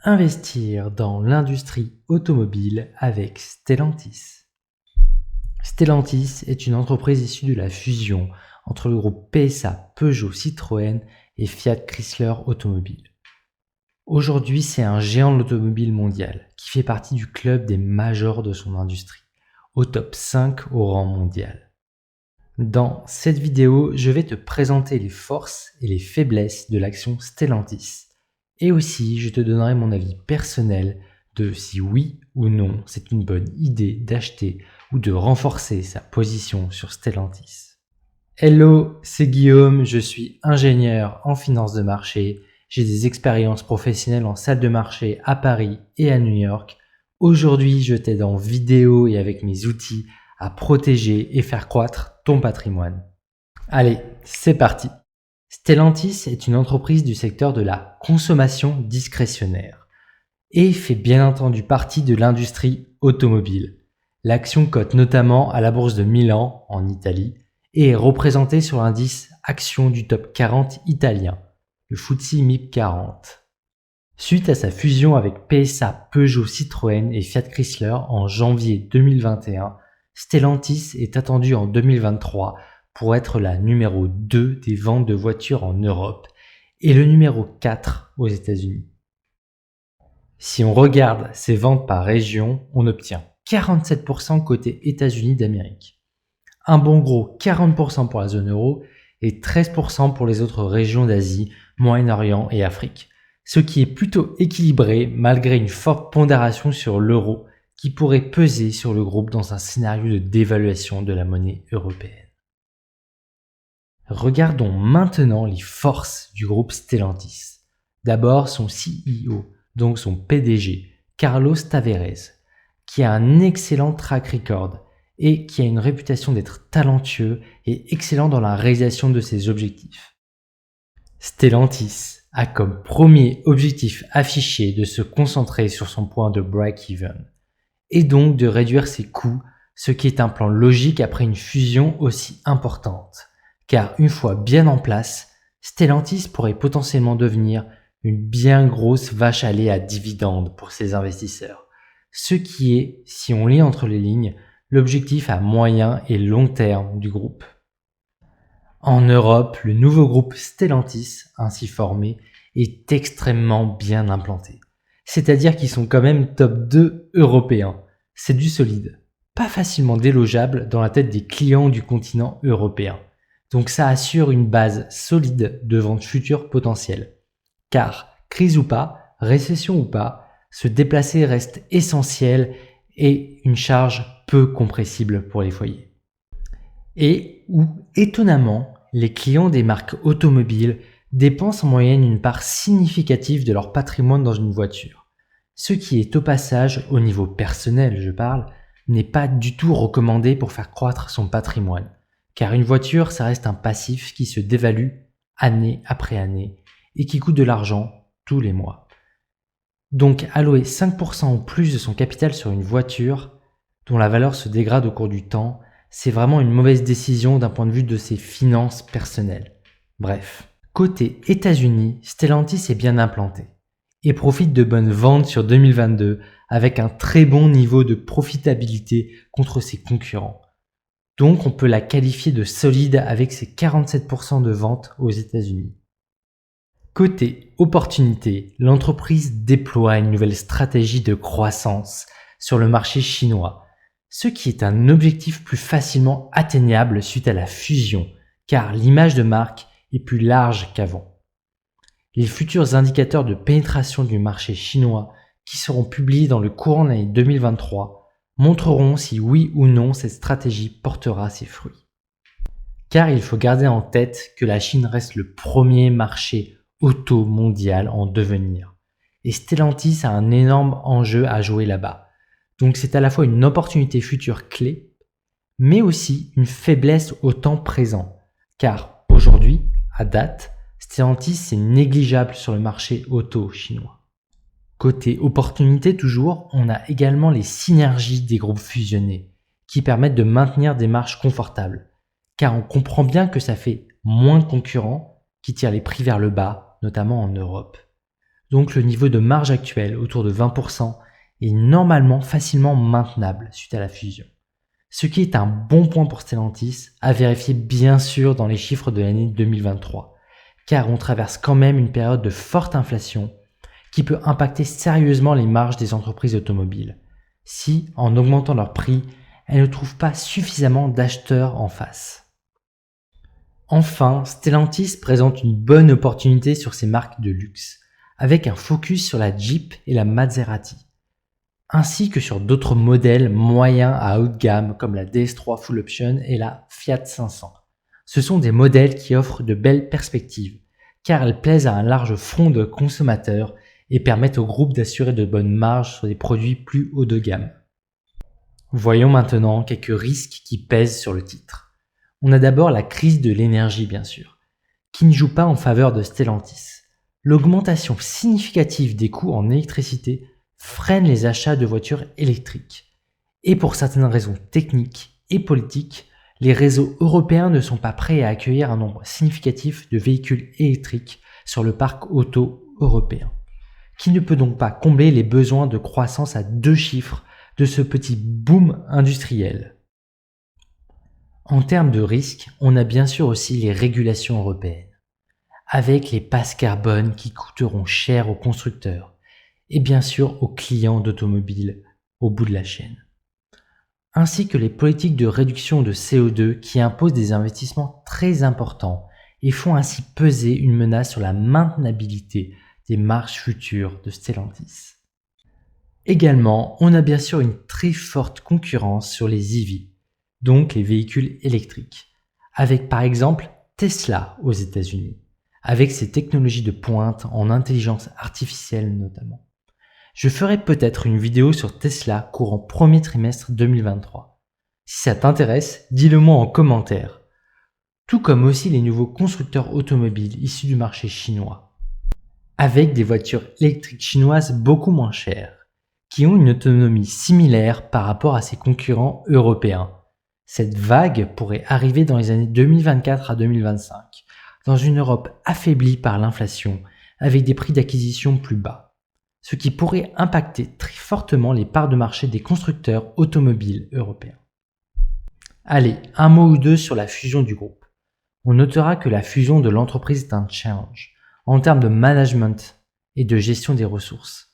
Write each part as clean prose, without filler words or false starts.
Investir dans l'industrie automobile avec Stellantis. Stellantis est une entreprise issue de la fusion entre le groupe PSA Peugeot Citroën et Fiat Chrysler Automobile. Aujourd'hui, c'est un géant de l'automobile mondial qui fait partie du club des majors de son industrie, au top 5 au rang mondial. Dans cette vidéo, je vais te présenter les forces et les faiblesses de l'action Stellantis. Et aussi, je te donnerai mon avis personnel de si oui ou non c'est une bonne idée d'acheter ou de renforcer sa position sur Stellantis. Hello, c'est Guillaume, je suis ingénieur en finance de marché. J'ai des expériences professionnelles en salle de marché à Paris et à New York. Aujourd'hui, je t'aide en vidéo et avec mes outils à protéger et faire croître ton patrimoine. Allez, c'est parti. Stellantis est une entreprise du secteur de la consommation discrétionnaire et fait bien entendu partie de l'industrie automobile. L'action cote notamment à la bourse de Milan en Italie et est représentée sur l'indice action du top 40 italien, le FTSE MIB 40. Suite à sa fusion avec PSA Peugeot Citroën et Fiat Chrysler en janvier 2021, Stellantis est attendu en 2023 pour être la numéro 2 des ventes de voitures en Europe et le numéro 4 aux États-Unis. Si on regarde ces ventes par région, on obtient 47% côté États-Unis d'Amérique, un bon gros 40% pour la zone euro et 13% pour les autres régions d'Asie, Moyen-Orient et Afrique, ce qui est plutôt équilibré malgré une forte pondération sur l'euro qui pourrait peser sur le groupe dans un scénario de dévaluation de la monnaie européenne. Regardons maintenant les forces du groupe Stellantis. D'abord son CEO, donc son PDG, Carlos Tavares, qui a un excellent track record et qui a une réputation d'être talentueux et excellent dans la réalisation de ses objectifs. Stellantis a comme premier objectif affiché de se concentrer sur son point de break-even et donc de réduire ses coûts, ce qui est un plan logique après une fusion aussi importante. Car une fois bien en place, Stellantis pourrait potentiellement devenir une bien grosse vache à lait à dividendes pour ses investisseurs. Ce qui est, si on lit entre les lignes, l'objectif à moyen et long terme du groupe. En Europe, le nouveau groupe Stellantis, ainsi formé, est extrêmement bien implanté. C'est-à-dire qu'ils sont quand même top 2 européens. C'est du solide. Pas facilement délogeable dans la tête des clients du continent européen. Donc ça assure une base solide de ventes futures potentielles. Car, crise ou pas, récession ou pas, se déplacer reste essentiel et une charge peu compressible pour les foyers. Et où, étonnamment, les clients des marques automobiles dépensent en moyenne une part significative de leur patrimoine dans une voiture. Ce qui est au passage, au niveau personnel je parle, n'est pas du tout recommandé pour faire croître son patrimoine. Car une voiture, ça reste un passif qui se dévalue année après année et qui coûte de l'argent tous les mois. Donc allouer 5% ou plus de son capital sur une voiture dont la valeur se dégrade au cours du temps, c'est vraiment une mauvaise décision d'un point de vue de ses finances personnelles. Bref, côté États-Unis, Stellantis est bien implanté et profite de bonnes ventes sur 2022 avec un très bon niveau de profitabilité contre ses concurrents. Donc on peut la qualifier de solide avec ses 47% de ventes aux États-Unis. Côté opportunité, l'entreprise déploie une nouvelle stratégie de croissance sur le marché chinois, ce qui est un objectif plus facilement atteignable suite à la fusion, car l'image de marque est plus large qu'avant. Les futurs indicateurs de pénétration du marché chinois qui seront publiés dans le courant de l'année 2023 montreront si oui ou non cette stratégie portera ses fruits. Car il faut garder en tête que la Chine reste le premier marché auto mondial en devenir. Et Stellantis a un énorme enjeu à jouer là-bas. Donc c'est à la fois une opportunité future clé, mais aussi une faiblesse au temps présent. Car aujourd'hui, à date, Stellantis est négligeable sur le marché auto chinois. Côté opportunité toujours, on a également les synergies des groupes fusionnés qui permettent de maintenir des marges confortables. Car on comprend bien que ça fait moins de concurrents qui tirent les prix vers le bas, notamment en Europe. Donc le niveau de marge actuel, autour de 20%, est normalement facilement maintenable suite à la fusion. Ce qui est un bon point pour Stellantis, à vérifier bien sûr dans les chiffres de l'année 2023, car on traverse quand même une période de forte inflation qui peut impacter sérieusement les marges des entreprises automobiles, si, en augmentant leur prix, elles ne trouvent pas suffisamment d'acheteurs en face. Enfin, Stellantis présente une bonne opportunité sur ses marques de luxe, avec un focus sur la Jeep et la Maserati, ainsi que sur d'autres modèles moyens à haut de gamme comme la DS3 Full Option et la Fiat 500. Ce sont des modèles qui offrent de belles perspectives, car elles plaisent à un large front de consommateurs et permettent au groupe d'assurer de bonnes marges sur des produits plus haut de gamme. Voyons maintenant quelques risques qui pèsent sur le titre. On a d'abord la crise de l'énergie bien sûr, qui ne joue pas en faveur de Stellantis. L'augmentation significative des coûts en électricité freine les achats de voitures électriques. Et pour certaines raisons techniques et politiques, les réseaux européens ne sont pas prêts à accueillir un nombre significatif de véhicules électriques sur le parc auto européen, qui ne peut donc pas combler les besoins de croissance à 2 chiffres de ce petit boom industriel. En termes de risques, on a bien sûr aussi les régulations européennes, avec les passes carbone qui coûteront cher aux constructeurs et bien sûr aux clients d'automobiles au bout de la chaîne, ainsi que les politiques de réduction de CO2 qui imposent des investissements très importants et font ainsi peser une menace sur la maintenabilité des marges futures de Stellantis. Également, on a bien sûr une très forte concurrence sur les EV, donc les véhicules électriques, avec par exemple Tesla aux États-Unis, avec ses technologies de pointe en intelligence artificielle notamment. Je ferai peut-être une vidéo sur Tesla courant premier trimestre 2023. Si ça t'intéresse, dis-le moi en commentaire. Tout comme aussi les nouveaux constructeurs automobiles issus du marché chinois, avec des voitures électriques chinoises beaucoup moins chères, qui ont une autonomie similaire par rapport à ses concurrents européens. Cette vague pourrait arriver dans les années 2024 à 2025, dans une Europe affaiblie par l'inflation, avec des prix d'acquisition plus bas, ce qui pourrait impacter très fortement les parts de marché des constructeurs automobiles européens. Allez, un mot ou deux sur la fusion du groupe. On notera que la fusion de l'entreprise est un challenge en termes de management et de gestion des ressources.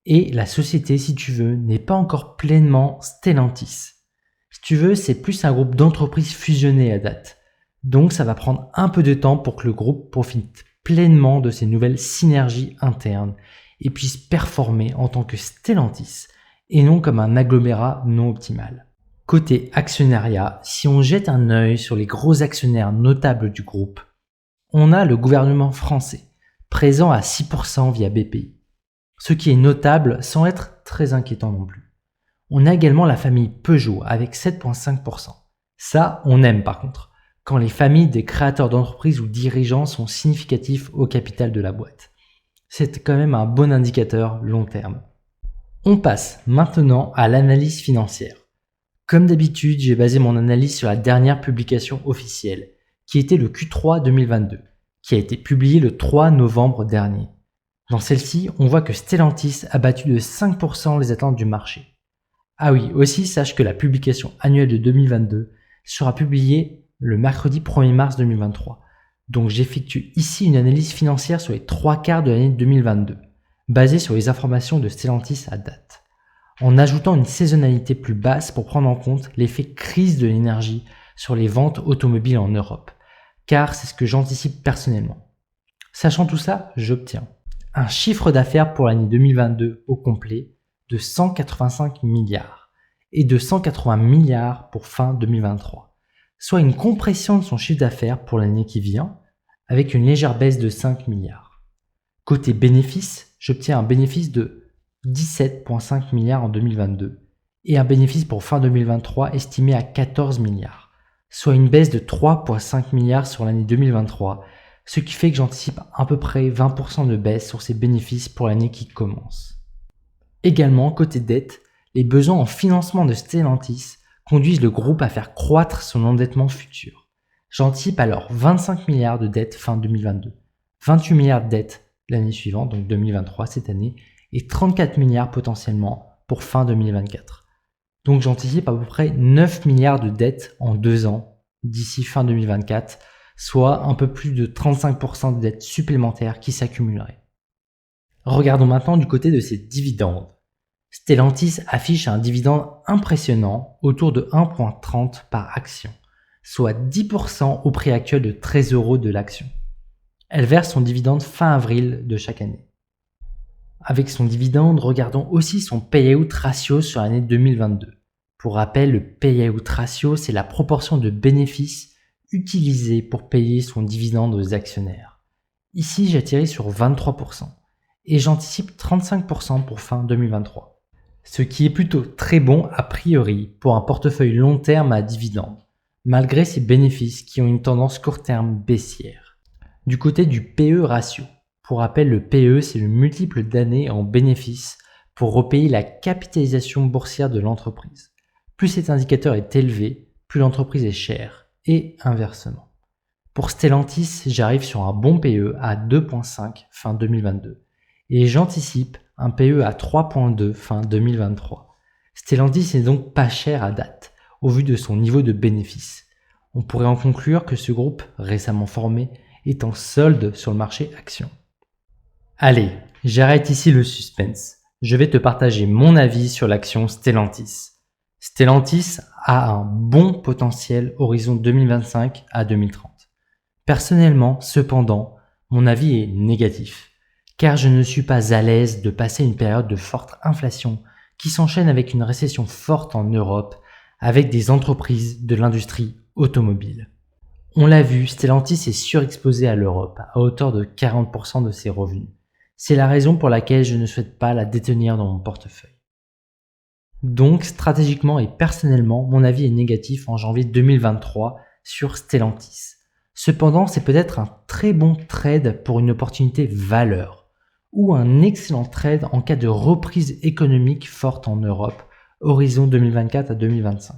Et la société, si tu veux, n'est pas encore pleinement Stellantis. Si tu veux, c'est plus un groupe d'entreprises fusionnées à date. Donc ça va prendre un peu de temps pour que le groupe profite pleinement de ces nouvelles synergies internes et puisse performer en tant que Stellantis et non comme un agglomérat non optimal. Côté actionnariat, si on jette un œil sur les gros actionnaires notables du groupe, on a le gouvernement français, présent à 6% via BPI. Ce qui est notable sans être très inquiétant non plus. On a également la famille Peugeot avec 7,5%. Ça, on aime par contre, quand les familles des créateurs d'entreprises ou dirigeants sont significatifs au capital de la boîte. C'est quand même un bon indicateur long terme. On passe maintenant à l'analyse financière. Comme d'habitude, j'ai basé mon analyse sur la dernière publication officielle, qui était le Q3 2022, qui a été publié le 3 novembre dernier. Dans celle-ci, on voit que Stellantis a battu de 5% les attentes du marché. Ah oui, aussi sache que la publication annuelle de 2022 sera publiée le mercredi 1er mars 2023. Donc j'effectue ici une analyse financière sur les 3/4 de l'année 2022, basée sur les informations de Stellantis à date, en ajoutant une saisonnalité plus basse pour prendre en compte l'effet crise de l'énergie sur les ventes automobiles en Europe, car c'est ce que j'anticipe personnellement. Sachant tout ça, j'obtiens un chiffre d'affaires pour l'année 2022 au complet de 185 milliards et de 180 milliards pour fin 2023, soit une compression de son chiffre d'affaires pour l'année qui vient avec une légère baisse de 5 milliards. Côté bénéfice, j'obtiens un bénéfice de 17,5 milliards en 2022 et un bénéfice pour fin 2023 estimé à 14 milliards, soit une baisse de 3,5 milliards sur l'année 2023, ce qui fait que j'anticipe à peu près 20% de baisse sur ces bénéfices pour l'année qui commence. Également, côté dette, les besoins en financement de Stellantis conduisent le groupe à faire croître son endettement futur. J'anticipe alors 25 milliards de dettes fin 2022, 28 milliards de dettes l'année suivante, donc 2023 cette année, et 34 milliards potentiellement pour fin 2024. Donc j'anticipe à peu près 9 milliards de dettes en 2 ans d'ici fin 2024, soit un peu plus de 35% de dettes supplémentaires qui s'accumuleraient. Regardons maintenant du côté de ses dividendes. Stellantis affiche un dividende impressionnant autour de 1,30 par action, soit 10% au prix actuel de 13 € de l'action. Elle verse son dividende fin avril de chaque année. Avec son dividende, regardons aussi son payout ratio sur l'année 2022. Pour rappel, le payout ratio, c'est la proportion de bénéfices utilisés pour payer son dividende aux actionnaires. Ici, j'ai tiré sur 23% et j'anticipe 35% pour fin 2023. Ce qui est plutôt très bon a priori pour un portefeuille long terme à dividende, malgré ses bénéfices qui ont une tendance court terme baissière. Du côté du PE ratio, pour rappel, le PE, c'est le multiple d'années en bénéfices pour repayer la capitalisation boursière de l'entreprise. Plus cet indicateur est élevé, plus l'entreprise est chère, et inversement. Pour Stellantis, j'arrive sur un bon PE à 2,5 fin 2022, et j'anticipe un PE à 3,2 fin 2023. Stellantis n'est donc pas cher à date, au vu de son niveau de bénéfice. On pourrait en conclure que ce groupe, récemment formé, est en solde sur le marché action. Allez, j'arrête ici le suspense. Je vais te partager mon avis sur l'action Stellantis. Stellantis a un bon potentiel horizon 2025 à 2030. Personnellement, cependant, mon avis est négatif, car je ne suis pas à l'aise de passer une période de forte inflation qui s'enchaîne avec une récession forte en Europe, avec des entreprises de l'industrie automobile. On l'a vu, Stellantis est surexposé à l'Europe, à hauteur de 40% de ses revenus. C'est la raison pour laquelle je ne souhaite pas la détenir dans mon portefeuille. Donc, stratégiquement et personnellement, mon avis est négatif en janvier 2023 sur Stellantis. Cependant, c'est peut-être un très bon trade pour une opportunité valeur, ou un excellent trade en cas de reprise économique forte en Europe, horizon 2024 à 2025.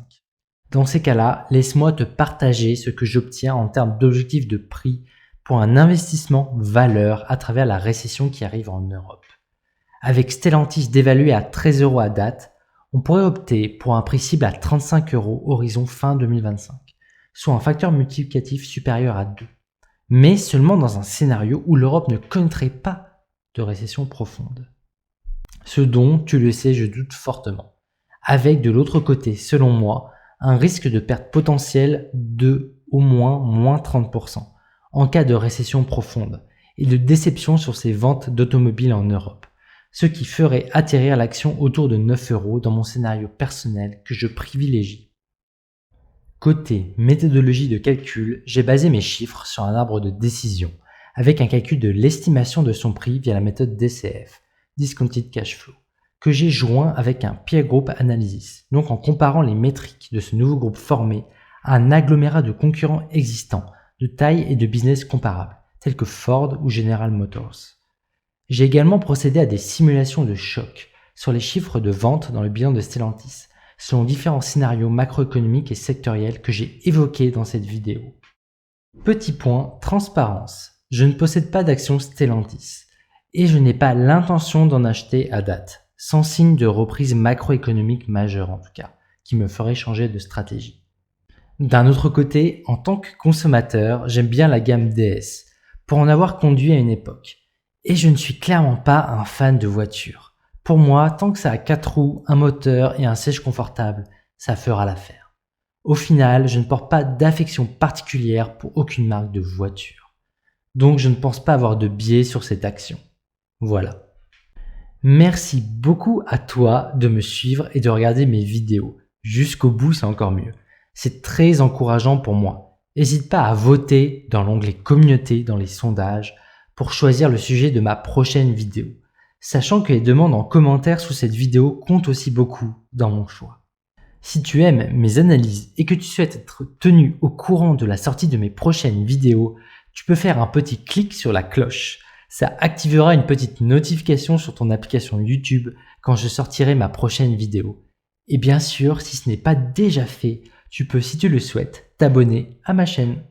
Dans ces cas-là, laisse-moi te partager ce que j'obtiens en termes d'objectifs de prix pour un investissement valeur à travers la récession qui arrive en Europe. Avec Stellantis dévalué à 13 € à date, on pourrait opter pour un prix cible à 35 € horizon fin 2025, soit un facteur multiplicatif supérieur à 2. Mais seulement dans un scénario où l'Europe ne connaîtrait pas de récession profonde. Ce dont, tu le sais, je doute fortement. Avec de l'autre côté, selon moi, un risque de perte potentielle de au moins 30% en cas de récession profonde et de déception sur ces ventes d'automobiles en Europe, ce qui ferait atterrir l'action autour de 9 € dans mon scénario personnel que je privilégie. Côté méthodologie de calcul, j'ai basé mes chiffres sur un arbre de décision avec un calcul de l'estimation de son prix via la méthode DCF, Discounted Cash Flow, que j'ai joint avec un peer group analysis, donc en comparant les métriques de ce nouveau groupe formé à un agglomérat de concurrents existants, de taille et de business comparables, tels que Ford ou General Motors. J'ai également procédé à des simulations de choc sur les chiffres de vente dans le bilan de Stellantis, selon différents scénarios macroéconomiques et sectoriels que j'ai évoqués dans cette vidéo. Petit point, transparence. Je ne possède pas d'action Stellantis et je n'ai pas l'intention d'en acheter à date, sans signe de reprise macroéconomique majeure en tout cas, qui me ferait changer de stratégie. D'un autre côté, en tant que consommateur, j'aime bien la gamme DS, pour en avoir conduit à une époque. Et je ne suis clairement pas un fan de voiture. Pour moi, tant que ça a 4 roues, un moteur et un siège confortable, ça fera l'affaire. Au final, je ne porte pas d'affection particulière pour aucune marque de voiture. Donc je ne pense pas avoir de biais sur cette action. Voilà. Merci beaucoup à toi de me suivre et de regarder mes vidéos. Jusqu'au bout, c'est encore mieux. C'est très encourageant pour moi. N'hésite pas à voter dans l'onglet communauté dans les sondages pour choisir le sujet de ma prochaine vidéo, sachant que les demandes en commentaire sous cette vidéo comptent aussi beaucoup dans mon choix. Si tu aimes mes analyses et que tu souhaites être tenu au courant de la sortie de mes prochaines vidéos, tu peux faire un petit clic sur la cloche. Ça activera une petite notification sur ton application YouTube quand je sortirai ma prochaine vidéo. Et bien sûr, si ce n'est pas déjà fait, tu peux, si tu le souhaites, t'abonner à ma chaîne.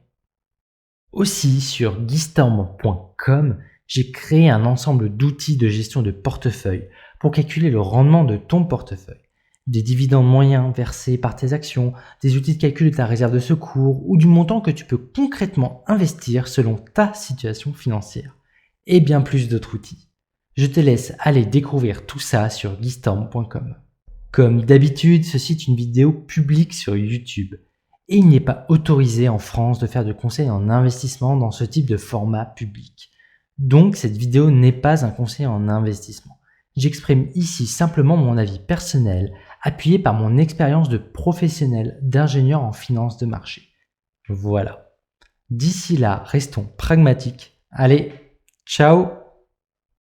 Aussi, sur guystorm.com, j'ai créé un ensemble d'outils de gestion de portefeuille pour calculer le rendement de ton portefeuille. Des dividendes moyens versés par tes actions, des outils de calcul de ta réserve de secours ou du montant que tu peux concrètement investir selon ta situation financière. Et bien plus d'autres outils. Je te laisse aller découvrir tout ça sur guystorm.com. Comme d'habitude, ceci est une vidéo publique sur YouTube. Et il n'est pas autorisé en France de faire de conseils en investissement dans ce type de format public. Donc cette vidéo n'est pas un conseil en investissement. J'exprime ici simplement mon avis personnel, appuyé par mon expérience de professionnel d'ingénieur en finance de marché. Voilà. D'ici là, restons pragmatiques. Allez, ciao!